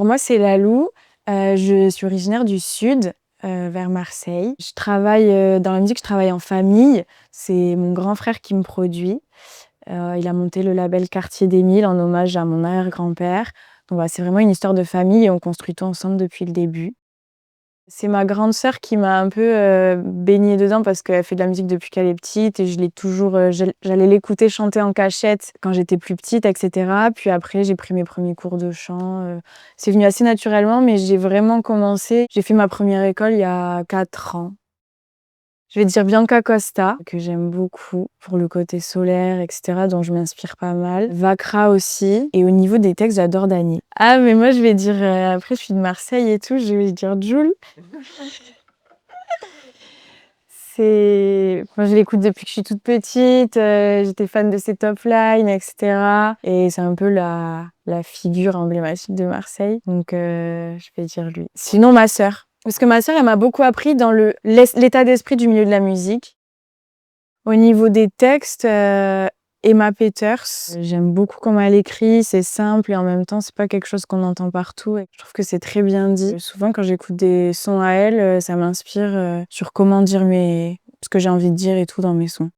Pour moi, c'est Lalou. Je suis originaire du sud, vers Marseille. Je travaille dans la musique, je travaille en famille. C'est mon grand frère qui me produit. Il a monté le label Quartier des Milles en hommage à mon arrière-grand-père. Donc voilà, c'est vraiment une histoire de famille et on construit tout ensemble depuis le début. C'est ma grande sœur qui m'a un peu baignée dedans parce qu'elle fait de la musique depuis qu'elle est petite et je l'ai toujours, j'allais l'écouter chanter en cachette quand j'étais plus petite, etc. Puis après, j'ai pris mes premiers cours de chant. C'est venu assez naturellement, mais j'ai vraiment commencé. J'ai fait ma première école il y a 4 ans. Je vais dire Bianca Costa, que j'aime beaucoup pour le côté solaire, etc., dont je m'inspire pas mal. Vakra aussi. Et au niveau des textes, j'adore Dany. Ah, mais moi, je vais dire... après, je suis de Marseille et tout, je vais dire Jul. Moi, je l'écoute depuis que je suis toute petite. J'étais fan de ses top lines, etc. Et c'est un peu la figure emblématique de Marseille. Donc, je vais dire lui. Sinon, ma sœur. Parce que ma sœur, elle m'a beaucoup appris dans l'état d'esprit du milieu de la musique. Au niveau des textes, Emma Peters, j'aime beaucoup comment elle écrit, c'est simple et en même temps, c'est pas quelque chose qu'on entend partout. Et je trouve que c'est très bien dit. Souvent, quand j'écoute des sons à elle, ça m'inspire sur comment dire ce que j'ai envie de dire et tout dans mes sons.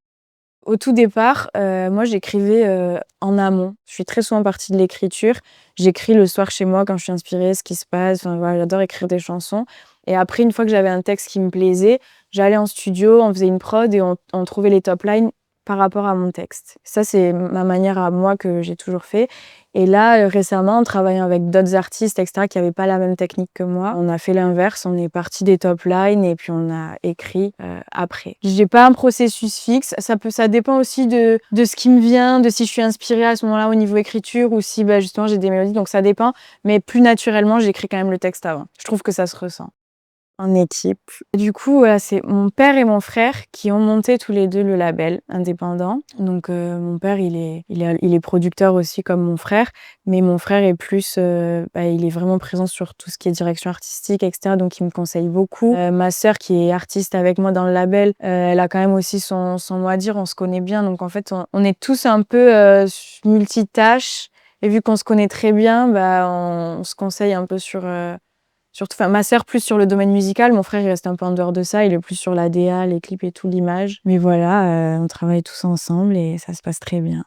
Au tout départ, moi, j'écrivais en amont. Je suis très souvent partie de l'écriture. J'écris le soir chez moi quand je suis inspirée, ce qui se passe. Enfin, voilà, j'adore écrire des chansons. Et après, une fois que j'avais un texte qui me plaisait, j'allais en studio, on faisait une prod et on trouvait les top lines par rapport à mon texte. Ça, c'est ma manière à moi que j'ai toujours fait. Et là, récemment, en travaillant avec d'autres artistes, etc., qui n'avaient pas la même technique que moi, on a fait l'inverse. On est parti des top lines et puis on a écrit après. J'ai pas un processus fixe. Ça dépend aussi de ce qui me vient, de si je suis inspirée à ce moment-là au niveau écriture ou si justement j'ai des mélodies. Donc ça dépend. Mais plus naturellement, j'écris quand même le texte avant. Je trouve que ça se ressent. En équipe. Du coup, voilà, c'est mon père et mon frère qui ont monté tous les deux le label indépendant. Donc, mon père, il est producteur aussi comme mon frère, mais mon frère est plus, il est vraiment présent sur tout ce qui est direction artistique, etc. Donc, il me conseille beaucoup. Ma sœur, qui est artiste avec moi dans le label, elle a quand même aussi son mot à dire. On se connaît bien, donc en fait, on est tous un peu multitâches. Et vu qu'on se connaît très bien, on se conseille un peu surtout, ma sœur plus sur le domaine musical, mon frère il reste un peu en dehors de ça, il est plus sur la DA, les clips et tout, l'image. Mais voilà, on travaille tous ensemble et ça se passe très bien.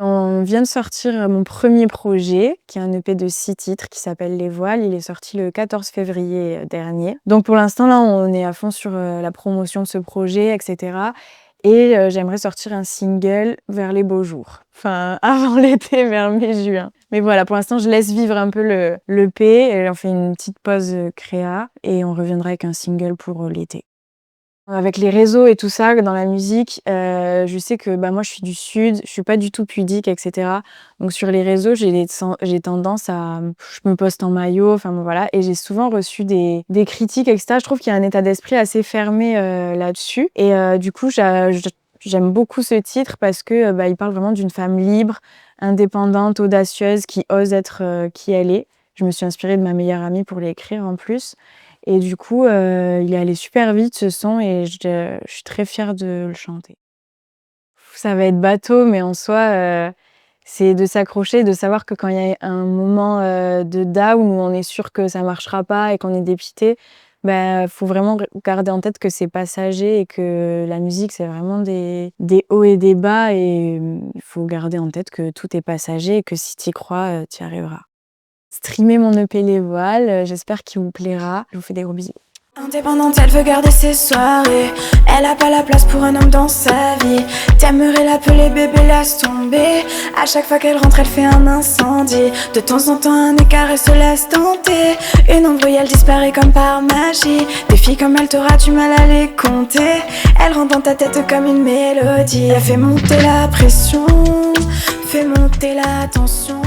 On vient de sortir mon premier projet, qui est un EP de 6 titres qui s'appelle Les Voiles. Il est sorti le 14 février dernier. Donc pour l'instant, là, on est à fond sur la promotion de ce projet, etc. Et j'aimerais sortir un single vers les beaux jours. Enfin, avant l'été, vers mai-juin. Mais voilà, pour l'instant, je laisse vivre un peu l'EP. Et on fait une petite pause créa et on reviendra avec un single pour l'été. Avec les réseaux et tout ça, dans la musique, je sais que moi, je suis du Sud, je suis pas du tout pudique, etc. Donc sur les réseaux, j'ai tendance à... Je me poste en maillot, enfin voilà. Et j'ai souvent reçu des critiques, etc. Je trouve qu'il y a un état d'esprit assez fermé là-dessus. Et du coup, j'aime beaucoup ce titre parce que il parle vraiment d'une femme libre, indépendante, audacieuse, qui ose être qui elle est. Je me suis inspirée de ma meilleure amie pour l'écrire en plus. Et du coup, il est allé super vite ce son et je suis très fière de le chanter. Ça va être bateau, mais en soi, c'est de s'accrocher, de savoir que quand il y a un moment de down où on est sûr que ça marchera pas et qu'on est dépité, faut vraiment garder en tête que c'est passager et que la musique, c'est vraiment des hauts et des bas et il faut garder en tête que tout est passager et que si tu y crois, tu y arriveras. Streamez mon EP Les Voiles, j'espère qu'il vous plaira. Je vous fais des gros bisous. Indépendante, elle veut garder ses soirées. Elle a pas la place pour un homme dans sa vie. T'aimerais l'appeler bébé, laisse tomber. À chaque fois qu'elle rentre, elle fait un incendie. De temps en temps, un écart, elle se laisse tenter. Une embrouille, elle disparaît comme par magie. Des filles comme elle, t'auras du mal à les compter. Elle rentre dans ta tête comme une mélodie. Elle fait monter la pression, fait monter la tension.